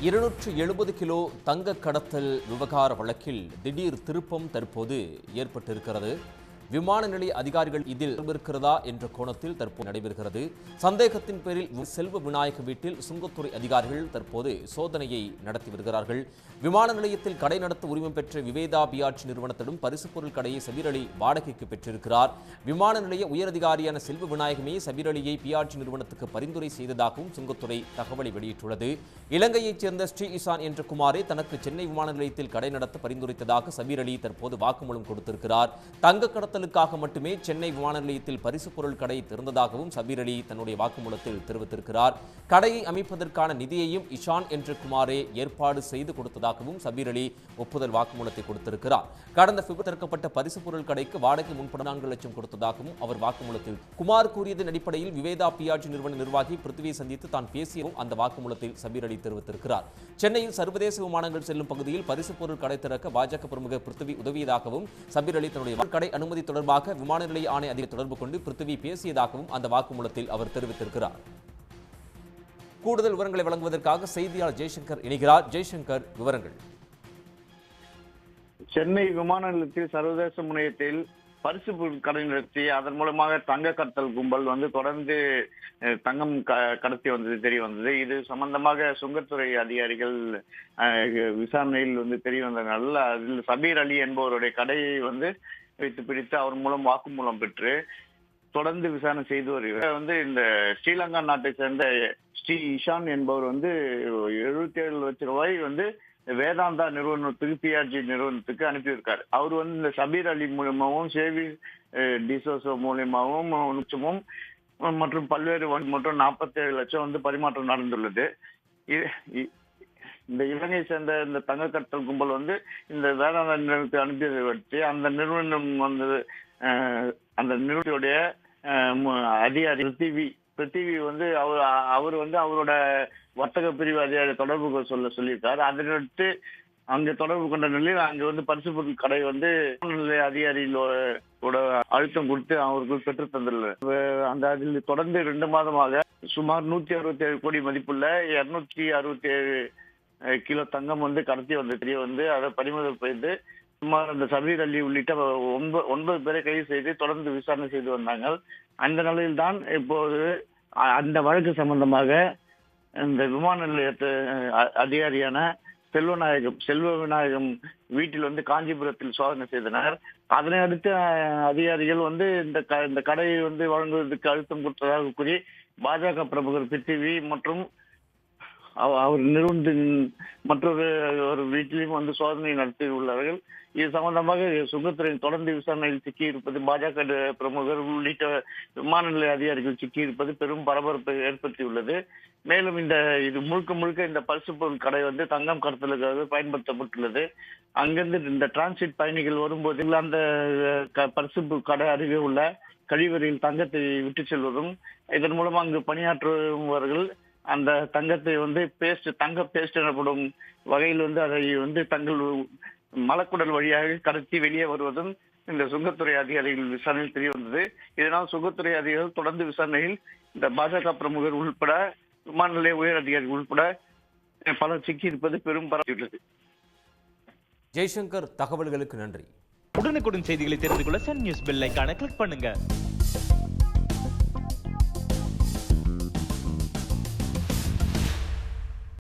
270 kilo தங்க கடத்தல் விவகார வழக்கில் திடீர் திருப்பம் தற்போது ஏற்பட்டிருக்கிறது. விமான நிலைய அதிகாரிகள் இதில் இருக்கிறதா என்ற கோணத்தில் தற்போது நடைபெறுகிறது. சந்தேகத்தின் பேரில் செல்வ விநாயக வீட்டில் சுங்கத்துறை அதிகாரிகள் தற்போது சோதனையை நடத்தி வருகிறார்கள். விமான நிலையத்தில் கடை நடத்த உரிமம் பெற்ற விவேதா பியாட்சி நிறுவனத்திடம் பரிசு பொருள் கடையை சபீர் அலி வாடகைக்கு பெற்றிருக்கிறார். விமான நிலைய உயரதிகாரியான செல்வ விநாயகமே சபீர் அலியை பியாட்சி நிறுவனத்துக்கு பரிந்துரை செய்ததாகவும் சுங்கத்துறை தகவலை வெளியிட்டுள்ளது. இலங்கையைச் சேர்ந்த ஸ்ரீ இசான் என்ற குமாரை தனக்கு சென்னை விமான நிலையத்தில் கடை நடத்த பரிந்துரைத்ததாக சபீர் அலி தற்போது வாக்குமூலம் கொடுத்திருக்கிறார். தங்க கடத்தலுக்காக மட்டுமே சென்னை விமான நிலையத்தில் பரிசு பொருள் கடை திறந்ததாகவும் சபீர் அலி தன்னுடைய வாக்குமூலத்தில் தெரிவித்திருக்கிறார். கடையை அமைப்பதற்கான நிதியையும் இஷான் என்ற குமாரே ஏற்பாடு செய்து கொடுத்ததாகவும் சபீர் அலி ஒப்புதல் வாக்குமூலத்தை கொடுத்திருக்கிறார். கடந்த பிப்ரவரி திறக்கப்பட்ட பரிசு பொருள் கடைக்கு வாடகை முன்பட 4 லட்சம் கொடுத்ததாகவும் அவர் வாக்குமூலத்தில் குமார் கூறியதன் அடிப்படையில் விவேதா பியாட்சி நிறுவன நிர்வாகி பிருத்திவியை சந்தித்து தான் பேசியவும் அந்த வாக்குமூலத்தில் சபீர் அலி தெரிவித்திருக்கிறார். சென்னையில் சர்வதேச விமானங்கள் செல்லும் பகுதியில் பரிசு பொருள் கடை திறக்க பாஜக பிரமுகர் பிருத்திவி உதவியதாகவும் சபீர் அலி தன்னுடைய கடை அனுமதி தொடர்பாக விமான நிலைய ஆணை அதிகாரி தொடர்பு கொண்டு பிருத்திவி பேசியதாகவும் அந்த வாக்குமூலத்தில் அவர் தெரிவித்திருக்கிறார். கூடுதல் விவரங்களை வழங்குவதற்காக செய்தியாளர் ஜெய்சங்கர் இணைகிறார். ஜெய்சங்கர், விவரங்கள். சென்னை விமான நிலையத்தில் சர்வதேச முனையத்தில் பரிசு பொருள் கடை நடத்தி அதன் மூலமாக தங்க கடத்தல் கும்பல் தொடர்ந்து தங்கம் கடத்தி வந்தது தெரிய வந்தது. இது சம்பந்தமாக சுங்கத்துறை அதிகாரிகள் விசாரணையில் தெரிய வந்ததுனால அதில் சபீர் அலி என்பவருடைய கடையை வைத்து பிடித்து அவர் மூலம் வாக்குமூலம் பெற்று தொடர்ந்து விசாரணை செய்து வருகிறார். இந்த ஸ்ரீலங்கா நாட்டை சேர்ந்த ஸ்ரீ இஷான் என்பவர் 77 லட்சம் ரூபாய் வேதாந்தா நிறுவனத்துக்கு பிஆர்ஜி நிறுவனத்துக்கு அனுப்பியிருக்காரு. அவர் இந்த சபீர் அலி மூலமாகவும் சேவி டிசோசோ மூலியமாகவும் மற்றும் பல்வேறு மற்றும் 47 லட்சம் பரிமாற்றம் நடந்துள்ளது. இந்த இலங்கை சேர்ந்த இந்த தங்க கடத்தல் கும்பல் இந்த வேதாந்தா நிறுவனத்தை அனுப்பியதை வச்சு அந்த நிறுவனம் அந்த நிறுவனத்துடைய அதிகாரி பிருத்திவி அவர் அவரோட வர்த்தக பிரிவு அதிகாரி தொடர்பு சொல்லியிருக்காரு. அதனடுத்து அங்க தொடர்பு கொண்ட நிலையில் அங்க பரிசு பொருள் கடை நிலைய அதிகாரிகளோட அழுத்தம் கொடுத்து அவருக்கு பெற்று தந்துள்ளது. அந்த அதில் தொடர்ந்து 2 மாதமாக சுமார் 167 கோடி மதிப்புள்ள 267 கிலோ தங்கம் கடத்தி தெரிய அதை பறிமுதல் செய்து சுமார் அந்த சபீர் அலி உள்ளிட்ட 9 பேரை கைது செய்து தொடர்ந்து விசாரணை செய்து வந்தாங்க. அந்த நிலையில் தான் இப்போது அந்த வழக்கு சம்பந்தமாக இந்த விமான நிலையத்து அதிகாரியான செல்வ விநாயகம் வீட்டில் காஞ்சிபுரத்தில் சோதனை செய்தனர். அதனை அடுத்து அதிகாரிகள் இந்த கடையை வழங்குவதற்கு அழுத்தம் கொடுத்ததாக கூறி பாஜக பிரமுகர் பிருத்திவி மற்றும் அவர் நிறுவனத்தின் மற்றொரு வீட்டிலும் சோதனை நடத்தி உள்ளார்கள். இது சம்பந்தமாக சுங்கத்துறையின் தொடர்ந்து விசாரணையில் சிக்கியிருப்பது பாஜக பிரமுகர் உள்ளிட்ட விமான நிலைய அதிகாரிகள் சிக்கியிருப்பது பெரும் பரபரப்பை ஏற்படுத்தியுள்ளது. மேலும் இது முழுக்க இந்த பரிசு பொருள் கடை தங்கம் கடத்தலுக்காக பயன்படுத்தப்பட்டுள்ளது. அங்கிருந்து இந்த டிரான்சிட் பயணிகள் வரும்போது அந்த பரிசு கடை அருகே உள்ள கழிவறையில் தங்கத்தை விட்டு செல்வதும் இதன் மூலம் அங்கு பணியாற்றுபவர்கள் அந்த தங்கத்தை தங்க பேஸ்ட் எனப்படும் வகையில் அதை தங்கள் மலக்குடல் வழியாக கடத்தி வெளியே வருவதும் இந்த சுங்கத்துறை அதிகாரிகள் விசாரணையில் தெரிய வந்தது. இதனால் சுங்கத்துறை அதிகாரிகள் தொடர்ந்து விசாரணையில் இந்த பாஜக பிரமுகர் உள்பட விமான நிலைய உயர் அதிகாரிகள் உள்பட பலர் சிக்கியிருப்பது பெரும் பரவியுள்ளது. ஜெய்சங்கர், தகவல்களுக்கு நன்றி. உடனுக்குடன் செய்திகளை தெரிந்து கொள்ள சன் நியூஸ் பெல் ஐகானை கிளிக் பண்ணுங்க.